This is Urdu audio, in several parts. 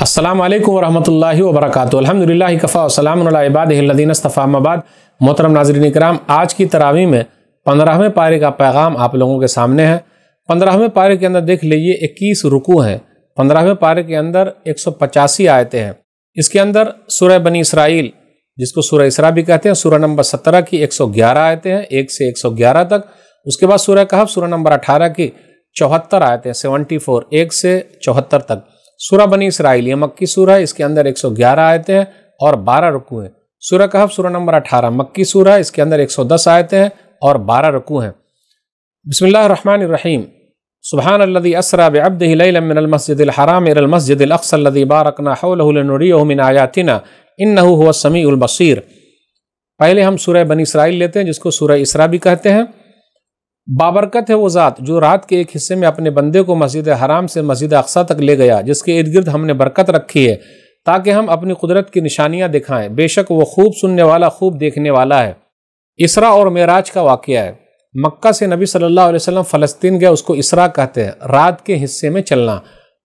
السلام علیکم ورحمۃ اللہ وبرکاتہ۔ الحمدللہ کفا وسلام علی عبادہ الذین اصطفیٰ، اما بعد۔ محترم ناظرین کرام، آج کی تراویح میں 15ویں پارے کا پیغام آپ لوگوں کے سامنے ہے۔ 15ویں پارے کے اندر دیکھ لیجئے 21 رکوع ہیں۔ 15ویں پارے کے اندر 185 آیتیں ہیں۔ اس کے اندر سورہ بنی اسرائیل، جس کو سورہ اسراء بھی کہتے ہیں، سورہ نمبر 17 کی 111 آیتیں ہیں، 1 سے 111 تک۔ اس کے بعد سورہ کہف سورہ نمبر 18 کی 74 آیتیں، 74، 1 سے 74 تک۔ سورہ بنی اسرائیل یہ مکی سورہ ہے، اس کے اندر 111 آیتیں ہیں اور 12 رکوع ہیں۔ سورہ کہف سورہ نمبر 18 مکی سورہ ہے، اس کے اندر 110 آیتیں ہیں اور 12 رکوع ہیں۔ بسم اللہ الرحمن الرحیم۔ سبحان الذی اسری بعبدہ لیلا من المسجد الحرام الی المسجد الاقصی الذی بارکنا حولہ لنریہ من آیاتنا انہ هو السمیع البصیر۔ پہلے ہم سورہ بنی اسرائیل لیتے ہیں، جس کو سورہ اسراء بھی کہتے ہیں۔ بابرکت ہے وہ ذات جو رات کے ایک حصے میں اپنے بندے کو مسجد حرام سے مسجد اقصی تک لے گیا، جس کے ارد گرد ہم نے برکت رکھی ہے تاکہ ہم اپنی قدرت کی نشانیاں دکھائیں۔ بے شک وہ خوب سننے والا، خوب دیکھنے والا ہے۔ اسراء اور معراج کا واقعہ ہے۔ مکہ سے نبی صلی اللہ علیہ وسلم فلسطین گئے، اس کو اسراء کہتے ہیں، رات کے حصے میں چلنا۔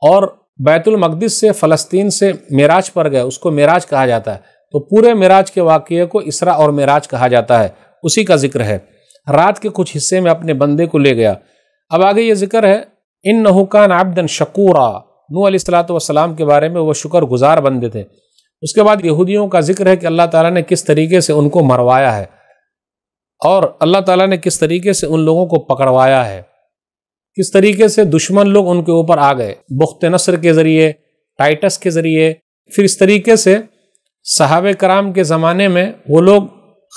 اور بیت المقدس سے فلسطین سے معراج پر گئے، اس کو معراج کہا جاتا ہے۔ تو پورے معراج کے واقعے کو اسراء اور معراج کہا جاتا ہے، اسی کا ذکر ہے۔ رات کے کچھ حصے میں اپنے بندے کو لے گیا۔ اب آگے یہ ذکر ہے انہ کان عبدا شکورا، نوح علیہ السلام کے بارے میں، وہ شکر گزار بندے تھے۔ اس کے بعد یہودیوں کا ذکر ہے کہ اللہ تعالیٰ نے کس طریقے سے ان کو مروایا ہے اور اللہ تعالیٰ نے کس طریقے سے ان لوگوں کو پکڑوایا ہے، کس طریقے سے دشمن لوگ ان کے اوپر آ گئے، بخت نصر کے ذریعے، ٹائٹس کے ذریعے، پھر اس طریقے سے صحابہ کرام کے زمانے میں وہ لوگ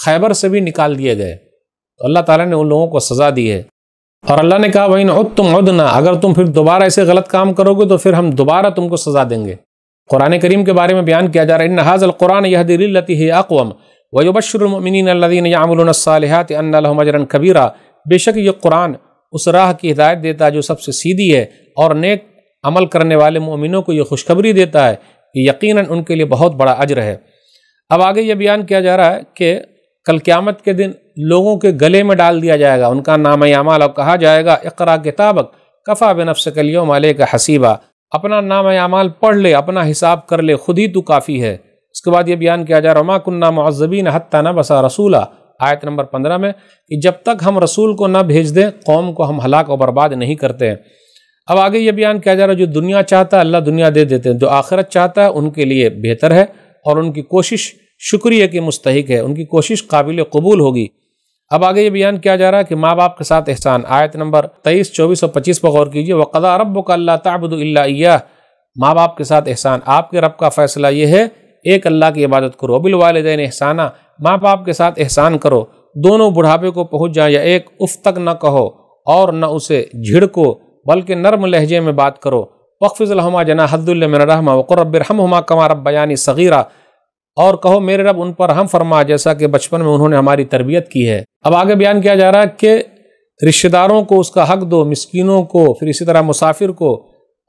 خیبر سے بھی نکال دیے گئے، تو اللہ تعالیٰ نے ان لوگوں کو سزا دی ہے۔ اور اللہ نے کہا وَإِنْ عُدْتُمْ عُدْنَا، اگر تم پھر دوبارہ ایسے غلط کام کرو گے تو پھر ہم دوبارہ تم کو سزا دیں گے۔ قرآن کریم کے بارے میں بیان کیا جا رہا ہے إِنَّ هَذَا الْقُرْآنَ يَهْدِي لِلَّتِي هِيَ أَقْوَمُ وَيُبَشِّرُ الْمُؤْمِنِينَ الَّذِينَ يَعْمَلُونَ الصَّالِحَاتِ أَنَّ لَهُمْ أَجْرًا كَبِيرًا۔ بے شک یہ قرآن اس راہ کی ہدایت دیتا ہے جو سب سے سیدھی ہے، اور نیک عمل کرنے والے مومنوں کو یہ خوشخبری دیتا ہے کہ یقیناً ان کے لیے بہت بڑا اجر ہے۔ اب آگے یہ بیان کیا جا رہا ہے کہ کل قیامت کے دن لوگوں کے گلے میں ڈال دیا جائے گا ان کا نام اعمال، اور کہا جائے گا اقرا کتابک کفا بنفسک اليوم علیک حسیبا، اپنا نام اعمال پڑھ لے، اپنا حساب کر لے، خود ہی تو کافی ہے۔ اس کے بعد یہ بیان کیا جا رہا ہے وما کننا معذبین حتی نبعث رسولا، آیت نمبر 15 میں، کہ جب تک ہم رسول کو نہ بھیج دیں قوم کو ہم ہلاک و برباد نہیں کرتے ہیں۔ اب آگے یہ بیان کیا جا رہا ہے جو دنیا چاہتا ہے اللہ دنیا دے دیتے ہیں، جو آخرت چاہتا ہے ان کے لیے بہتر ہے، اور ان کی کوشش شکریہ کی مستحق ہے، ان کی کوشش قابل قبول ہوگی۔ اب آگے یہ بیان کیا جا رہا ہے کہ ماں باپ کے ساتھ احسان، آیت نمبر 23، 24 اور 25 پر غور کیجیے۔ وَقَضَىٰ رَبُّكَ أَلَّا تَعْبُدُوا إِلَّا إِيَّاهُ، ماں باپ کے ساتھ احسان، آپ کے رب کا فیصلہ یہ ہے ایک اللہ کی عبادت کرو۔ وَبِالْوَالِدَيْنِ إِحْسَانًا، ماں باپ کے ساتھ احسان کرو، دونوں بڑھاپے کو پہنچ جائیں یا ایک اف تک نہ کہو اور نہ اسے جھڑکو، بلکہ نرم لہجے میں بات کرو۔ وَاخْفِضْ لَهُمَا جَنَاحَ الذُّلِّ مِنَ الرَّحْمَةِ وَقُل رَّبِّ ارْحَمْهُمَا كَمَا رَبَّيَانِي صَغِيرًا، اور کہو میرے رب ان پر رحم فرما جیسا کہ بچپن میں انہوں نے ہماری تربیت کی ہے۔ اب آگے بیان کیا جا رہا ہے کہ رشتہ داروں کو اس کا حق دو، مسکینوں کو، پھر اسی طرح مسافر کو،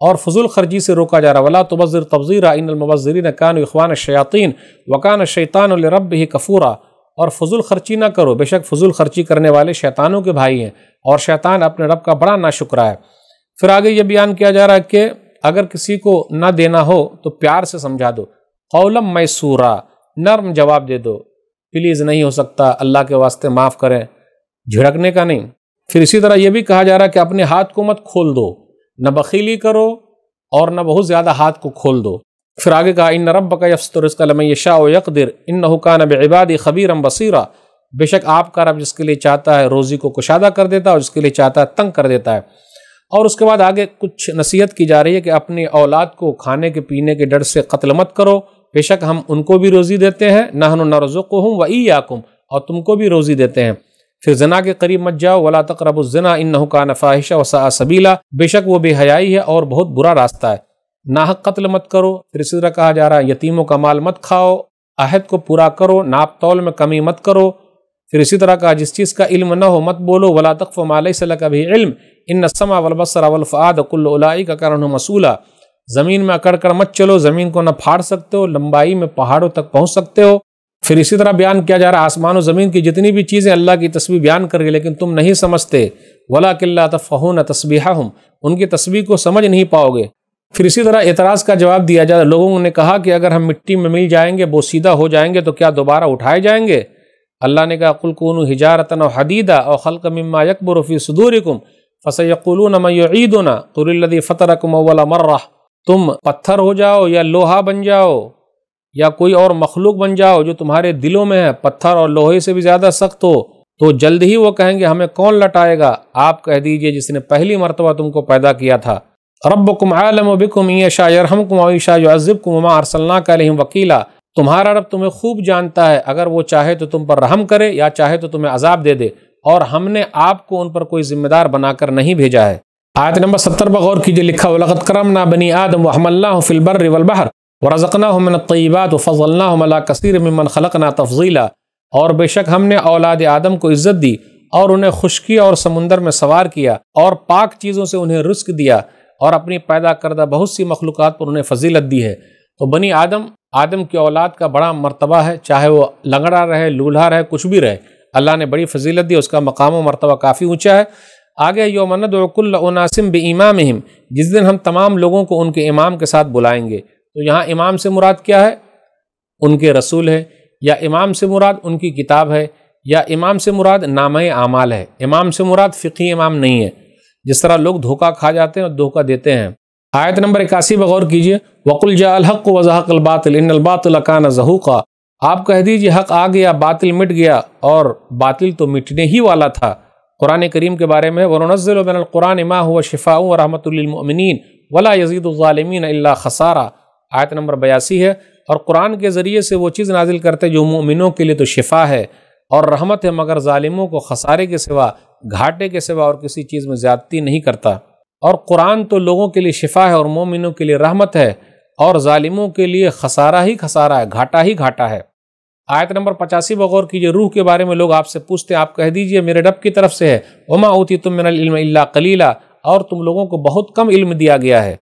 اور فضول خرچی سے روکا جا رہا ہے۔ وَلَا تُبَذِّرْ تَبْذِيرًا إِنَّ الْمُبَذِّرِينَ كَانُوا إِخْوَانَ الشَّيَاطِينِ وَكَانَ الشَّيْطَانُ لِرَبِّهِ كَفُورًا، اور فضول خرچی نہ کرو، بے شک فضول خرچی کرنے والے شیطانوں کے بھائی ہیں، اور شیطان اپنے رب کا بڑا ناشکرا ہے۔ پھر آگے یہ بیان کیا جا رہا ہے کہ اگر کسی کو نہ دینا ہو تو پیار سے سمجھا دو، قولا میسورا، نرم جواب دے دو، پلیز نہیں ہو سکتا، اللہ کے واسطے معاف کریں، جھڑکنے کا نہیں۔ پھر اسی طرح یہ بھی کہا جا رہا ہے کہ اپنے ہاتھ کو مت کھول دو، نہ بخیلی کرو اور نہ بہت زیادہ ہاتھ کو کھول دو۔ پھر آگے کہا ان ربک یبسط الرزق لمن یشاء ویقدر انہ کان بعبادہ خبیرا بصیرا، بے شک آپ کا رب جس کے لیے چاہتا ہے روزی کو کشادہ کر دیتا ہے اور جس کے لیے چاہتا ہے تنگ کر دیتا ہے۔ اور اس کے بعد آگے کچھ نصیحت کی جا رہی ہے کہ اپنی اولاد کو کھانے کے پینے کے ڈر سے قتل مت کرو، بے شک ہم ان کو بھی روزی دیتے ہیں، نحن نرزقہم وایاکم، اور تم کو بھی روزی دیتے ہیں۔ پھر زنا کے قریب مت جاؤ، ولا تقربوا الزنا انہ کان فاحشہ وساء سبیلا، بے شک وہ بے حیائی ہے اور بہت برا راستہ ہے۔ ناحق قتل مت کرو، پھر اسی طرح کہا جا رہا ہے یتیموں کا مال مت کھاؤ، عہد کو پورا کرو، ناپ تول میں کمی مت کرو۔ پھر اسی طرح کہا جس چیز کا علم نہ ہو مت بولو، ولا تقف ما لیس لک بہ علم ان السمع والبصر والفؤاد کل اولئک کان عنہ مسئولا، زمین میں اکڑ کر مت چلو، زمین کو نہ پھاڑ سکتے ہو، لمبائی میں پہاڑوں تک پہنچ سکتے ہو۔ پھر اسی طرح بیان کیا جا رہا ہے آسمان و زمین کی جتنی بھی چیزیں اللہ کی تسبیح بیان کر رہی ہے لیکن تم نہیں سمجھتے، وَلَٰكِن لَّا تَفْقَهُونَ تَسْبِيحَهُمْ، ان کی تسبیح کو سمجھ نہیں پاؤ گے۔ پھر اسی طرح اعتراض کا جواب دیا جاتا ہے، لوگوں نے کہا کہ اگر ہم مٹی میں مل جائیں گے، بوسیدہ ہو جائیں گے، تو کیا دوبارہ اٹھائے جائیں گے؟ اللہ نے کہا قل کونوا حجارۃ او حدیدا او خلقا مما یکبر فی صدورکم فسیقولون من یعیدنا قل الذی فطرکم اول مرہ، تم پتھر ہو جاؤ یا لوہا بن جاؤ یا کوئی اور مخلوق بن جاؤ جو تمہارے دلوں میں ہے، پتھر اور لوہے سے بھی زیادہ سخت ہو، تو جلد ہی وہ کہیں گے ہمیں کون لٹائے گا؟ آپ کہہ دیجئے جس نے پہلی مرتبہ تم کو پیدا کیا تھا، ربکم عالم بکم ان یشاء یرحمکم و یشاء یعذبکم وما ارسلناک علیہم وکیلا، تمہارا رب تمہیں خوب جانتا ہے، اگر وہ چاہے تو تم پر رحم کرے یا چاہے تو تمہیں عذاب دے دے، اور ہم نے آپ کو ان پر کوئی ذمہ دار بنا کر نہیں بھیجا ہے۔ آیت نمبر 70 پر غور کیجئے، لکھا وَلَقَدْ كَرَّمْنَا بَنِي آدَمَ وَحَمَلْنَاهُمْ فِي الْبَرِّ وَالْبَحْرِ وَرَزَقْنَاهُمْ مِنَ الطَّيِّبَاتِ وَفَضَّلْنَاهُمْ عَلَىٰ كَثِيرٍ مِّمَّنْ خَلَقْنَا تَفْضِيلًا، اور بے شک ہم نے اولاد آدم کو عزت دی اور انہیں خشکی اور سمندر میں سوار کیا اور پاک چیزوں سے انہیں رزق دیا اور اپنی پیدا کردہ بہت سی مخلوقات پر انہیں فضیلت دی ہے۔ تو بنی آدم کی اولاد کا بڑا مرتبہ ہے، چاہے وہ لنگڑا رہے، لولہا رہے، کچھ بھی رہے، اللہ نے بڑی فضیلت دی، اس کا مقام و مرتبہ کافی اونچا ہے۔ آگے یوم ندعو کل اناس بامامہم، جس دن ہم تمام لوگوں کو ان کے امام کے ساتھ بلائیں گے۔ تو یہاں امام سے مراد کیا ہے؟ ان کے رسول ہے، یا امام سے مراد ان کی کتاب ہے، یا امام سے مراد نامہ اعمال ہے۔ امام سے مراد فقہی امام نہیں ہے، جس طرح لوگ دھوکہ کھا جاتے ہیں اور دھوکہ دیتے ہیں۔ آیت نمبر 81 پر غور کیجئے، وَقُلْ جَاءَ الْحَقُّ وَزَهَقَ الْبَاطِلُ إِنَّ الْبَاطِلَ كَانَ زَهُوقًا، آپ کہہ دیجئے حق آ گیا، باطل مٹ گیا، اور باطل تو مٹنے ہی والا تھا۔ قرآن کریم کے بارے میں وَنُنَزِّلُ مِنَ الْقُرْآنِ مَا هُوَ شِفَاءٌ وَرَحْمَةٌ لِّلْمُؤْمِنِينَ وَلَا يَزِيدُ الظَّالِمِينَ إِلَّا خَسَارًا، آیت نمبر 82 ہے، اور قرآن کے ذریعے سے وہ چیز نازل کرتے جو مومنوں کے لیے تو شفا ہے اور رحمت ہے، مگر ظالموں کو خسارے کے سوا، گھاٹے کے سوا اور کسی چیز میں زیادتی نہیں کرتا۔ اور قرآن تو لوگوں کے لیے شفا ہے اور مومنوں کے لیے رحمت ہے، اور ظالموں کے لیے خسارہ ہی خسارہ ہے، گھاٹا ہی گھاٹا ہے۔ آیت نمبر 85 پر غور کیجئے، روح کے بارے میں لوگ آپ سے پوچھتے ہیں، آپ کہہ دیجئے میرے رب کی طرف سے ہے، وَمَا أُوتِيتُم مِّنَ الْعِلْمِ إِلَّا قَلِيلًا، اور تم لوگوں کو بہت کم علم دیا گیا ہے۔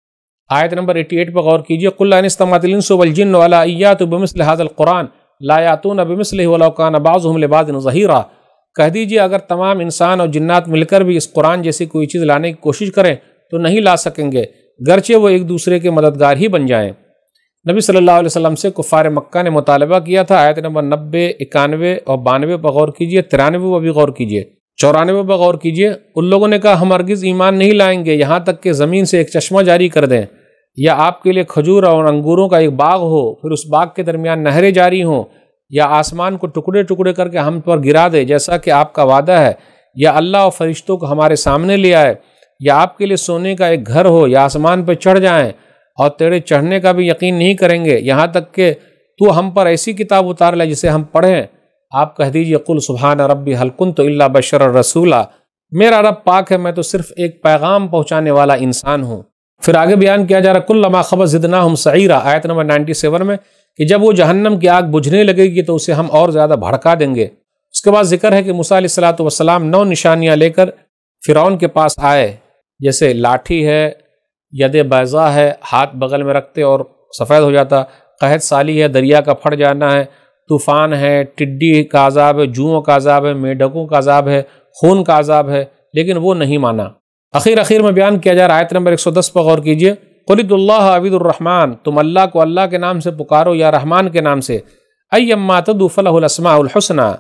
آیت نمبر 88 پر غور کیجئے، قُلْ إِنِ اسْتَمَعَتِ الْإِنسُ وَالْجِنُّ عَلَىٰ أَن يَأْتُوا بِمِثْلِ هَٰذَا الْقُرْآنِ لَا يَأْتُونَ بِمِثْلِهِ وَلَوْ كَانَ بَعْضُهُمْ لِبَعْضٍ ظَهِيرًا، کہہ دیجئے اگر تمام انسان اور جنات مل کر بھی اس قرآن جیسی کوئی چیز لانے کی کوشش کریں تو نہیں لا سکیں گے، گرچہ وہ ایک دوسرے کے مددگار ہی بن جائیں۔ نبی صلی اللہ علیہ وسلم سے کفار مکہ نے مطالبہ کیا تھا، آیت نمبر 90، 91 اور 92 پر غور کیجئے، 93 پر بھی غور کیجئے، 94 پر غور کیجئے، ان لوگوں نے کہا ہم ہرگز ایمان نہیں لائیں گے یہاں تک کہ زمین سے ایک چشمہ جاری کر دیں، یا آپ کے لیے کھجور اور انگوروں کا ایک باغ ہو، پھر اس باغ کے درمیان نہریں جاری ہوں، یا آسمان کو ٹکڑے ٹکڑے کر کے ہم پر گرا دے جیسا کہ آپ کا وعدہ ہے، یا اللہ اور فرشتوں کو ہمارے سامنے لے آئے، یا آپ کے لیے سونے کا ایک گھر ہو، یا آسمان پہ چڑھ جائیں اور تیرے چڑھنے کا بھی یقین نہیں کریں گے، یہاں تک کہ تو ہم پر ایسی کتاب اتار لے جسے ہم پڑھیں۔ آپ کہہ دیجئے قل سبحان ربی حل کنت الا بشرا رسولا، میرا رب پاک ہے، میں تو صرف ایک پیغام پہنچانے والا انسان ہوں۔ پھر آگے بیان کیا جا رہا کلما خبت زدناہم سعیرا، آیت نمبر 97 میں، کہ جب وہ جہنم کی آگ بجھنے لگے گی تو اسے ہم اور زیادہ بھڑکا دیں گے۔ اس کے بعد ذکر ہے کہ موسیٰ علیہ الصلوۃ والسلام 9 نشانیاں لے کر فرعون کے پاس آئے، جیسے لاٹھی ہے، ید بیضا ہے، ہاتھ بغل میں رکھتے اور سفید ہو جاتا، قحط سالی ہے، دریا کا پھٹ جانا ہے، طوفان ہے، ٹڈی کا عذاب ہے، جوؤں کا عذاب ہے، میڈکوں کا عذاب ہے، خون کا عذاب ہے، لیکن وہ نہیں مانا۔ اخیر میں بیان کیا جا رہا آیت نمبر 110 پر غور کیجئے، قُلِ ادعُوا اللَّهَ أَوِ ادعُوا الرَّحْمَٰنَ، تم اللہ کو اللہ کے نام سے پکارو یا رحمان کے نام سے، أَيَّمَّا تَدْعُوا فَلَهُ الْأَسْمَاءُ الْحُسْنَىٰ،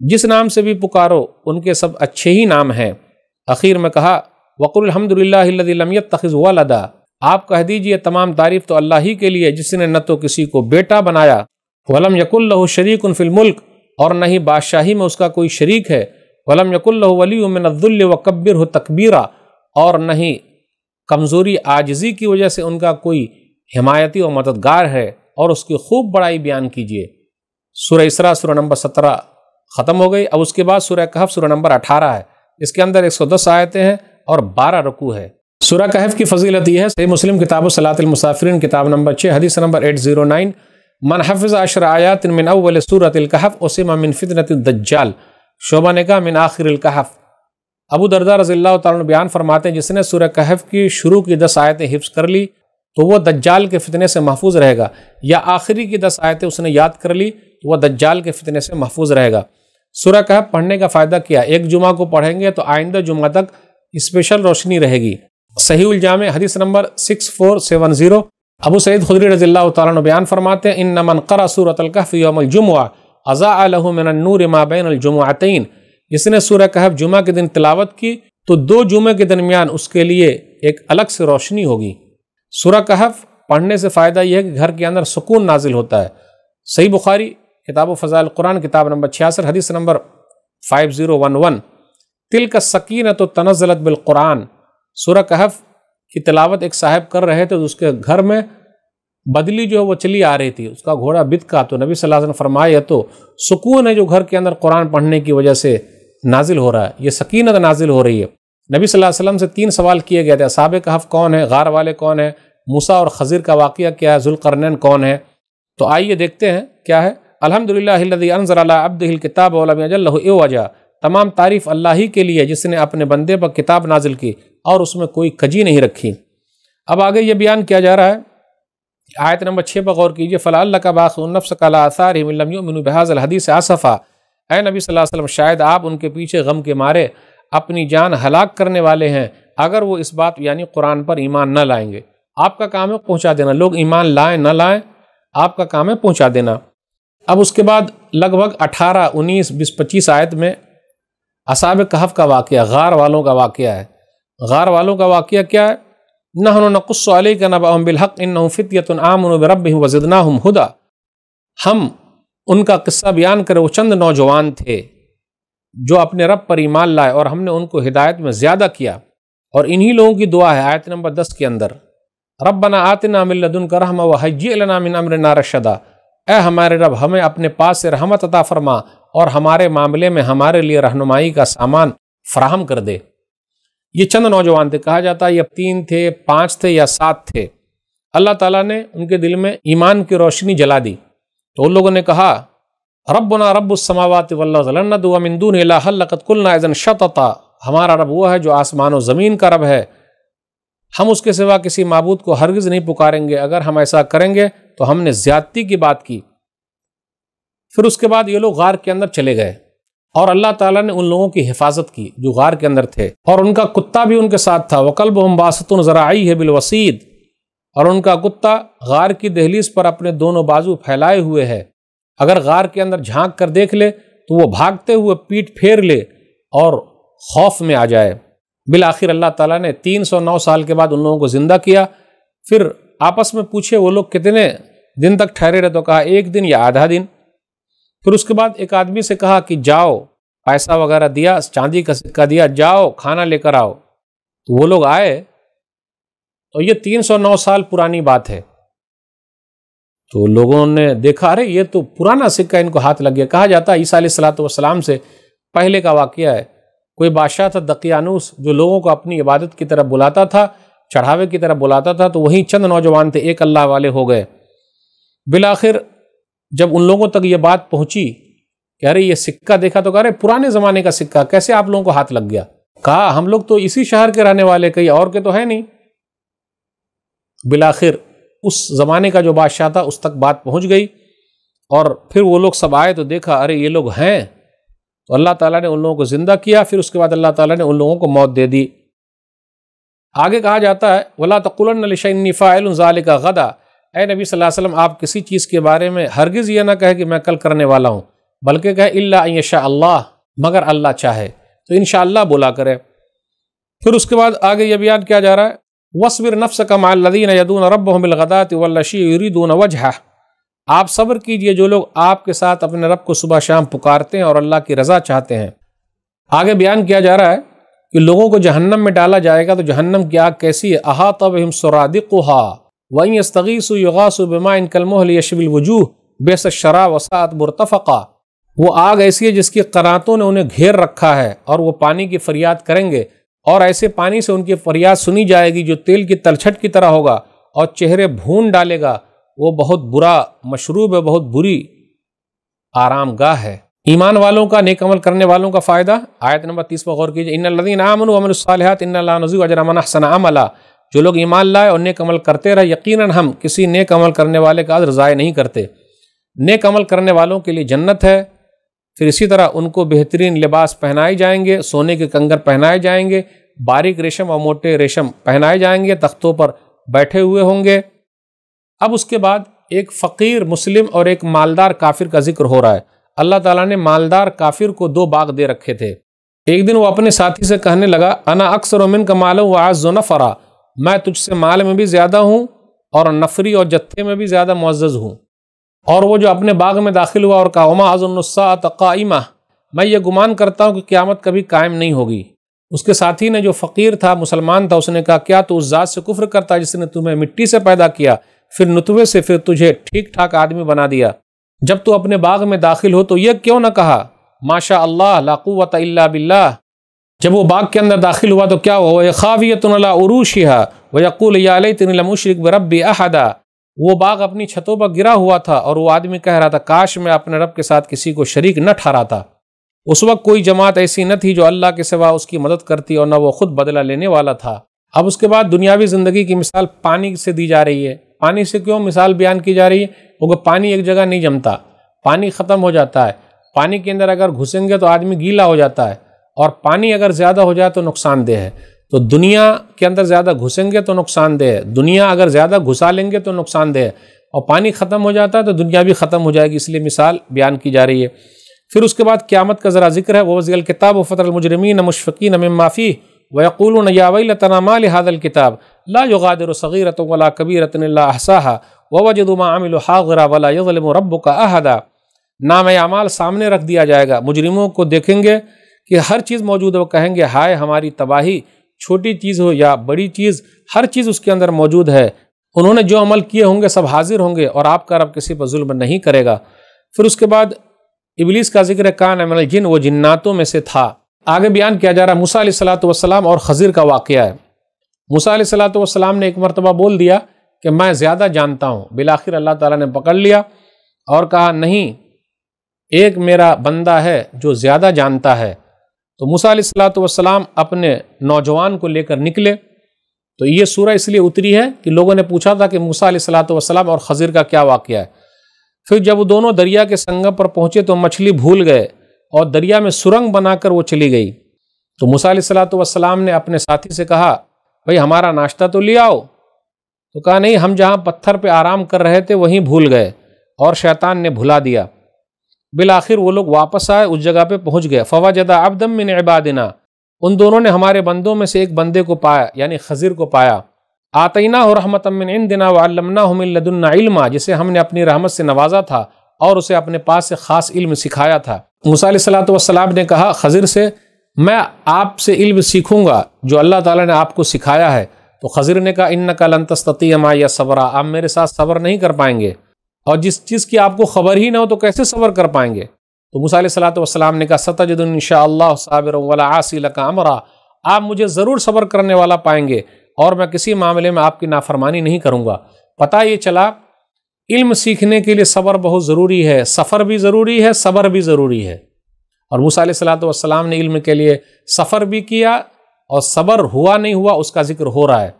جس نام سے بھی پکارو ان کے سب اچھے ہی نام ہیں۔ اخیر میں کہا وَقُلْ الْحَمْدُ لِلَّهِ الَّذِي لَمْ يَتَّخِذْ وَلَدًا، آپ کہہ دیجئے تمام تعریف تو اللہ ہی کے لیے جس نے نہ تو کسی کو بیٹا بنایا، وَلَمْ يَكُنْ لَهُ شَرِيكٌ فِي الْمُلْكِ، اور نہ ہی بادشاہی میں اس کا کوئی شریک ہے، وَلَمْ يَكُنْ لَهُ وَلِيٌّ مِّنَ الذُّلِّ وَكَبِّرْهُ تَكْبِيرًا، اور نہ ہی کمزوری عاجزی کی وجہ سے ان کا کوئی حمایتی اور مددگار ہے، اور اس کی خوب بڑائی بیان کیجئے۔ سورہ اسراء سورہ نمبر 17 ختم ہو گئی، اب اس کے بعد سورہ کہف سورہ نمبر 18 ہے، اس کے اندر 110 آیتیں ہیں اور 12 رکوع ہے۔ سورہ کہف کی فضیلت یہ ہے، صحیح مسلم کتاب صلاۃ المسافرین کتاب نمبر 6 حدیث نمبر 809، من حفظ 10 آیات من اول سورۃ الکہف عصم من فتنۃ الدجال، شعبہ نے کہا من آخر الکہف۔ ابو درداء رضی اللہ تعالیٰ عنہ بیان فرماتے ہیں جس نے سورہ کہف کی شروع کی 10 آیتیں حفظ کر لی تو وہ دجال کے فتنے سے محفوظ رہے گا، یا آخری کی 10 آیتیں اس نے یاد کر لی تو وہ دجال کے فتنے سے محفوظ رہے گا۔ سورہ کہف پڑھنے کا فائدہ کیا؟ ایک جمعہ کو پڑھیں گے تو آئندہ جمعہ تک اسپیشل روشنی رہے گی، صحیح الجامع حدیث نمبر 6470، ابو سعید خدری رضی اللہ تعالیٰ عنہ بیان فرماتے ہیں ان من قرأ سورۃ الکہف یوم الجمعہ اضاء له من النور ما بین الجمعتین، جس نے سورہ کہف جمعہ کے دن تلاوت کی تو 2 جمعے کے درمیان اس کے لیے ایک الگ سے روشنی ہوگی۔ سورہ کہف پڑھنے سے فائدہ یہ ہے کہ گھر کے اندر سکون نازل ہوتا ہے۔ صحیح بخاری کتاب و فضائل القرآن کتاب نمبر 66 حدیث نمبر 5011، تلک السکینۃ تنزلت بالقرآن، سورہ کہف کی تلاوت ایک صاحب کر رہے تھے تو اس کے گھر میں بدلی جو ہے وہ چلی آ رہی تھی، اس کا گھوڑا بتکا، تو نبی صلی اللہ علیہ وسلم فرمایا تو سکون ہے جو گھر کے اندر قرآن پڑھنے کی وجہ سے نازل ہو رہا ہے، یہ سکینت نازل ہو رہی ہے۔ نبی صلی اللہ علیہ وسلم سے 3 سوال کیے گئے تھے، اصحاب کہف کون ہے، غار والے کون ہیں، موسیٰ اور خضر کا واقعہ کیا ہے، ذوالقرنین کون ہے؟ تو آئیے دیکھتے ہیں کیا ہے۔ الحمدللہ الذی انزل علی عبدہ الکتاب ولم یجعل لہ عوجا، تمام تعریف اللہ ہی کے لیے جس نے اپنے بندے پر کتاب نازل کی اور اس میں کوئی کجی نہیں رکھی۔ اب آگے یہ بیان کیا جا رہا ہے، آیت نمبر 6 پر غور کیجئے، فَلَعَلَّكَ بَاخِعٌ نَفْسَكَ عَلَىٰ آثَارِهِمْ إِن لَّمْ يُؤْمِنُوا بِهَٰذَا الْحَدِيثِ آسَفًا، اے نبی صلی اللہ علیہ وسلم شاید آپ ان کے پیچھے غم کے مارے اپنی جان ہلاک کرنے والے ہیں اگر وہ اس بات یعنی قرآن پر ایمان نہ لائیں گے۔ آپ کا کام ہے پہنچا دینا، لوگ ایمان لائیں نہ لائیں آپ کا کام ہے پہنچا دینا۔ اب اس کے بعد لگ بھگ 18، 19، 20، 25 آیت میں اصحاب کہف کا واقعہ، غار والوں کا واقعہ ہے۔ غار والوں کا واقعہ کیا ہے؟ نحن نقص علیک نبأہم بالحق انہم فتیۃ آمنوا بربہم وزدناہم ہدی، ہم ان کا قصہ بیان کرے، وہ چند نوجوان تھے جو اپنے رب پر ایمان لائے اور ہم نے ان کو ہدایت میں زیادہ کیا، اور انہی لوگوں کی دعا ہے آیت نمبر 10 کے اندر، ربنا آتنا من لدنک رحمہ وہیئ لنا من امرنا رشدا، اے ہمارے رب ہمیں اپنے پاس سے رحمت عطا فرما اور ہمارے معاملے میں ہمارے لیے رہنمائی کا سامان فراہم کر دے۔ یہ چند نوجوان تھے، کہا جاتا ہے یہ 3 تھے، 5 تھے یا 7 تھے۔ اللہ تعالیٰ نے ان کے دل میں ایمان کی روشنی جلا دی تو ان لوگوں نے کہا ربنا رب السماوات والارض لن ندعو من دونہ الہا لقد قلنا اذا شططا، ہمارا رب وہ ہے جو آسمان و زمین کا رب ہے، ہم اس کے سوا کسی معبود کو ہرگز نہیں پکاریں گے، اگر ہم ایسا کریں گے تو ہم نے زیادتی کی بات کی۔ پھر اس کے بعد یہ لوگ غار کے اندر چلے گئے اور اللہ تعالیٰ نے ان لوگوں کی حفاظت کی جو غار کے اندر تھے، اور ان کا کتا بھی ان کے ساتھ تھا، وَقَلْبُهُمْ بَاسِطٌ ذَرَاعِيهِ بِالْوَصِيدِ، اور ان کا کتا غار کی دہلیز پر اپنے دونوں بازو پھیلائے ہوئے ہے، اگر غار کے اندر جھانک کر دیکھ لے تو وہ بھاگتے ہوئے پیٹ پھیر لے اور خوف میں آ جائے۔ بالآخر اللہ تعالیٰ نے 309 سال کے بعد ان لوگوں کو زندہ کیا۔ پھر آپس میں پوچھے وہ لوگ کتنے دن تک ٹھہرے رہے، تو کہا 1 دن یا آدھا دن۔ پھر اس کے بعد ایک آدمی سے کہا کہ جاؤ، پیسہ وغیرہ دیا، چاندی کا سکہ دیا، جاؤ کھانا لے کر آؤ، تو وہ لوگ آئے، تو یہ 309 سال پرانی بات ہے۔ تو لوگوں نے دیکھا ارے یہ تو پرانا سکہ ان کو ہاتھ لگ گیا۔ کہا جاتا ہے عیسیٰ علیہ السلام سے پہلے کا واقعہ ہے، کوئی بادشاہ تھا دقیانوس جو لوگوں کو اپنی عبادت کی طرف بلاتا تھا، چڑھاوے کی طرف بلاتا تھا، تو وہیں چند نوجوان تھے، ایک اللہ والے ہو گئے۔ بالآخر جب ان لوگوں تک یہ بات پہنچی کہ ارے یہ سکہ دیکھا، تو کہا ارے پرانے زمانے کا سکہ کیسے آپ لوگوں کو ہاتھ لگ گیا؟ کہا ہم لوگ تو اسی شہر کے رہنے والے، کہیں اور کے تو ہے نہیں۔ بالآخر اس زمانے کا جو بادشاہ تھا اس تک بات پہنچ گئی، اور پھر وہ لوگ سب آئے تو دیکھا ارے یہ لوگ ہیں، تو اللہ تعالیٰ نے ان لوگوں کو زندہ کیا۔ پھر اس کے بعد اللہ تعالیٰ نے ان لوگوں کو موت دے دی۔ آگے کہا جاتا ہے وَلَا تَقُولَنَّ لِشَيْءٍ إِنِّي فَاعِلٌ ذَلِكَ غَدًا، اے نبی صلی اللہ علیہ وسلم آپ کسی چیز کے بارے میں ہرگز یہ نہ کہے کہ میں کل کرنے والا ہوں، بلکہ کہے إِلَّا أَن يَشَاءَ اللَّهُ، مگر اللہ چاہے تو انشاءاللہ بولا کرے۔ پھر اس کے بعد آگے یہ بیان کیا جا رہا ہے وَاصْبِرْ نَفْسَكَ مَعَ الَّذِينَ يَدْعُونَ رَبَّهُم بِالْغَدَاةِ وَالْعَشِيِّ يُرِيدُونَ وَجْهَهُ، آپ صبر کیجئے جو لوگ آپ کے ساتھ اپنے رب کو صبح شام پکارتے ہیں اور اللہ کی رضا چاہتے ہیں۔ آگے بیان کیا جا رہا ہے کہ لوگوں کو جہنم میں ڈالا جائے گا تو جہنم کی آگ کیسی ہے، أَحَاطَ بِهِمْ سُرَادِقُهَا وَإِن يَسْتَغِيثُوا يُغَاثُوا بِمَاءٍ كَالْمُهْلِ يَشْوِي الْوُجُوهَ بِئْسَ الشَّرَابُ وَسَاءَتْ مُرْتَفَقًا، وہ آگ ایسی ہے جس کی قناتوں نے انہیں گھیر رکھا ہے اور وہ پانی کی فریاد کریں گے، اور ایسے پانی سے ان کی فریاد سنی جائے گی جو تیل کی تلچھٹ کی طرح ہوگا اور چہرے بھون ڈالے گا، وہ بہت برا مشروب ہے، بہت بری آرام گاہ ہے۔ ایمان والوں کا، نیک عمل کرنے والوں کا فائدہ، آیت نمبر 30 پر غور کیجئے، ان الذین آمنوا وعملوا الصالحات انا لا نضيع اجر من احسن عملا، جو لوگ ایمان لائے اور نیک عمل کرتے رہے، یقیناً ہم کسی نیک عمل کرنے والے کا اجر ضائع نہیں کرتے۔ نیک عمل کرنے والوں کے لیے جنت ہے، پھر اسی طرح ان کو بہترین لباس پہنائے جائیں گے، سونے کے کنگن پہنائے جائیں گے، باریک ریشم اور موٹے ریشم پہنائے جائیں گے، تختوں پر بیٹھے ہوئے ہوں گے۔ اب اس کے بعد ایک فقیر مسلم اور ایک مالدار کافر کا ذکر ہو رہا ہے۔ اللہ تعالیٰ نے مالدار کافر کو 2 باغ دے رکھے تھے۔ ایک دن وہ اپنے ساتھی سے کہنے لگا انا اکثر منک مالا واعز نفرا، میں تجھ سے مال میں بھی زیادہ ہوں اور نفری اور جتھے میں بھی زیادہ معزز ہوں۔ اور وہ جو اپنے باغ میں داخل ہوا اور کہا وما اظن الساعۃ قائمہ، میں یہ گمان کرتا ہوں کہ قیامت کبھی قائم نہیں ہوگی۔ اس کے ساتھی نے جو فقیر تھا، مسلمان تھا، اس نے کہا کیا تو اس ذات سے کفر کرتا ہے جس نے تمہیں مٹی سے پیدا کیا، پھر نطفے سے پھر تجھے ٹھیک ٹھاک آدمی بنا دیا؟ جب تو اپنے باغ میں داخل ہو تو یہ کیوں نہ کہا ماشاء اللہ لا قوت الا باللہ؟ جب وہ باغ کے اندر داخل ہوا تو کیا ہوا؟ خاویۃ علی عروشها ویقول یا لیتنی لم اشرک بربی احدا، وہ باغ اپنی چھتوں پر گرا ہوا تھا اور وہ آدمی کہہ رہا تھا کاش میں اپنے رب کے ساتھ کسی کو شریک نہ ٹھہراتا۔ اس وقت کوئی جماعت ایسی نہ تھی جو اللہ کے سوا اس کی مدد کرتی اور نہ وہ خود بدلہ لینے والا تھا۔ اب اس کے بعد دنیاوی زندگی کی مثال پانی سے دی جا رہی ہے۔ پانی سے کیوں مثال بیان کی جا رہی ہے؟ کیونکہ پانی ایک جگہ نہیں جمتا، پانی ختم ہو جاتا ہے۔ پانی کے اندر اگر گھسیں گے تو آدمی گیلا ہو جاتا ہے، اور پانی اگر زیادہ ہو جائے تو نقصان دہ ہے۔ تو دنیا کے اندر زیادہ گھسیں گے تو نقصان دہ ہے، دنیا اگر زیادہ گھسا لیں گے تو نقصان دہ ہے، اور پانی ختم ہو جاتا ہے تو دنیا بھی ختم ہو جائے گی، اس لیے مثال بیان کی جا رہی ہے۔ پھر اس کے بعد قیامت کا ذرا ذکر ہے، وَوَضِعَ الْكِتَابُ وَفَتَرَ الْمُجْرِمِينَ مُشْفِقِينَ مِمَّا فِيهِ وَيَقُولُونَ يَا وَيْلَتَنَا مَا لِهَذَا الْكِتَابِ لَا يُغَادِرُ صَغِيرَةً وَلَا كَبِيرَةً إِلَّا أَحْصَاهَا وَوَجَدُوا مَا عَمِلُوا حَاضِرًا وَلَا يَظْلِمُ رَبُّكَ أَحَدًا۔ نام اعمال سامنے رکھ دیا جائے گا، مجرموں کو دیکھیں گے کہ ہر چیز موجود ہے، وہ کہیں گے ہائے ہماری تباہی، چھوٹی چیز ہو یا بڑی چیز، ہر چیز اس کے اندر موجود ہے۔ انہوں نے جو عمل کیے ہوں گے سب حاضر ہوں گے، اور آپ کا رب کسی پر ظلم نہیں کرے گا۔ پھر اس کے بعد ابلیس کا ذکر ہے، کان من الجن، وہ جناتوں میں سے تھا۔ آگے بیان کیا جا رہا ہے موسیٰ علیہ السلام اور خضر کا واقعہ ہے۔ موسیٰ علیہ السلام نے ایک مرتبہ بول دیا کہ میں زیادہ جانتا ہوں، بالآخر اللہ تعالیٰ نے پکڑ لیا اور کہا نہیں، ایک میرا بندہ ہے جو زیادہ جانتا ہے۔ تو موسیٰ علیہ السلام اپنے نوجوان کو لے کر نکلے۔ تو یہ سورہ اس لیے اتری ہے کہ لوگوں نے پوچھا تھا کہ موسیٰ علیہ السلام اور خضر کا کیا واقعہ ہے۔ پھر جب وہ دونوں دریا کے سنگم پر پہنچے تو مچھلی بھول گئے اور دریا میں سرنگ بنا کر وہ چلی گئی۔ تو موسیٰ علیہ السلام نے اپنے ساتھی سے کہا بھئی ہمارا ناشتہ تو لے آؤ۔ تو کہا نہیں، ہم جہاں پتھر پہ آرام کر رہے تھے وہیں بھول گئے اور شیطان نے بھلا دیا۔ بالآخر وہ لوگ واپس آئے، اس جگہ پہ پہنچ گئے۔ فوجد عبدا من عبادنا، ان دونوں نے ہمارے بندوں میں سے ایک بندے کو پایا، یعنی خضر کو پایا۔ آتیناہ رحمتا من عندنا وعلمناہ من لدنا علما، جسے ہم نے اپنی رحمت سے نوازا تھا اور اسے اپنے پاس سے خاص علم سکھایا تھا۔ موسیٰ علیہ السلام نے کہا خضر سے میں آپ سے علم سیکھوں گا جو اللہ تعالیٰ نے آپ کو سکھایا ہے۔ تو خضر نے کہا انک لن تستطیع معی صبرا، آپ میرے ساتھ صبر نہیں کر پائیں گے، اور جس چیز کی آپ کو خبر ہی نہ ہو تو کیسے صبر کر پائیں گے؟ تو موسیٰ علیہ السلام نے کہا ستجدنی انشاءاللہ صابرا ولا عاصی لک امرا، آپ مجھے ضرور صبر کرنے والا پائیں گے اور میں کسی معاملے میں آپ کی نافرمانی نہیں کروں گا۔ پتہ یہ چلا علم سیکھنے کے لیے صبر بہت ضروری ہے، سفر بھی ضروری ہے، صبر بھی ضروری ہے۔ اور موسیٰ علیہ السلام نے علم کے لیے سفر بھی کیا اور صبر ہوا نہیں ہوا اس کا ذکر ہو رہا ہے۔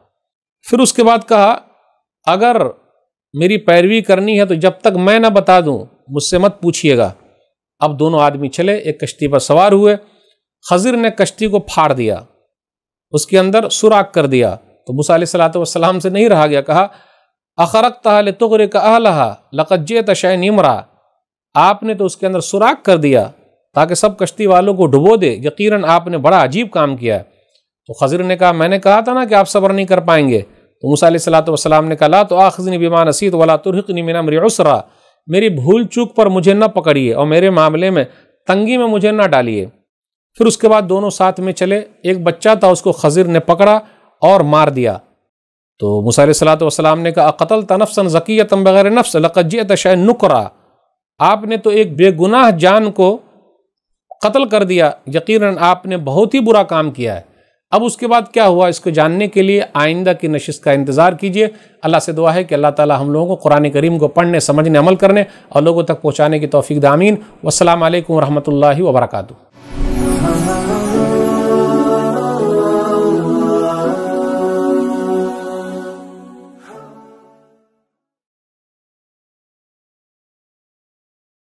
پھر اس کے بعد کہا اگر میری پیروی کرنی ہے تو جب تک میں نہ بتا دوں مجھ سے مت پوچھیے گا۔ اب دونوں آدمی چلے، ایک کشتی پر سوار ہوئے۔ خضر نے کشتی کو پھاڑ دیا، اس کے اندر سوراخ کر دیا۔ تو موسیٰ علیہ السلام سے نہیں رہا گیا، کہا اخرقتها لتغرق اهلها لقد جئت شيئا امرا، آپ نے تو اس کے اندر سوراخ کر دیا تاکہ سب کشتی والوں کو ڈبو دے، یقیناً آپ نے بڑا عجیب کام کیا ہے۔ تو خضر نے کہا میں نے کہا تھا نا کہ آپ صبر نہیں کر پائیں گے۔ تو موسیٰ علیہ السلام نے کہا لا تؤاخذنی بما نسیت ولا ترهقنی من امری عسرا، میری بھول چوک پر مجھے نہ پکڑیے اور میرے معاملے میں تنگی میں مجھے نہ ڈالیے۔ پھر اس کے بعد دونوں ساتھ میں چلے، ایک بچہ تھا اس کو خضر نے پکڑا اور مار دیا۔ تو موسیٰ علیہ السلام نے کہا قتلت نفسا زکیۃ بغیر نفس لقد جئت شیئا نکرا، آپ نے تو ایک بے گناہ جان کو قتل کر دیا، یقیناً آپ نے بہت ہی برا کام کیا ہے۔ اب اس کے بعد کیا ہوا اس کو جاننے کے لیے آئندہ کی نشست کا انتظار کیجیے۔ اللہ سے دعا ہے کہ اللہ تعالی ہم لوگوں کو قرآن کریم کو پڑھنے، سمجھنے، عمل کرنے اور لوگوں تک پہنچانے کی توفیق دے، آمین۔ والسلام علیکم ورحمۃ اللہ وبرکاتہ۔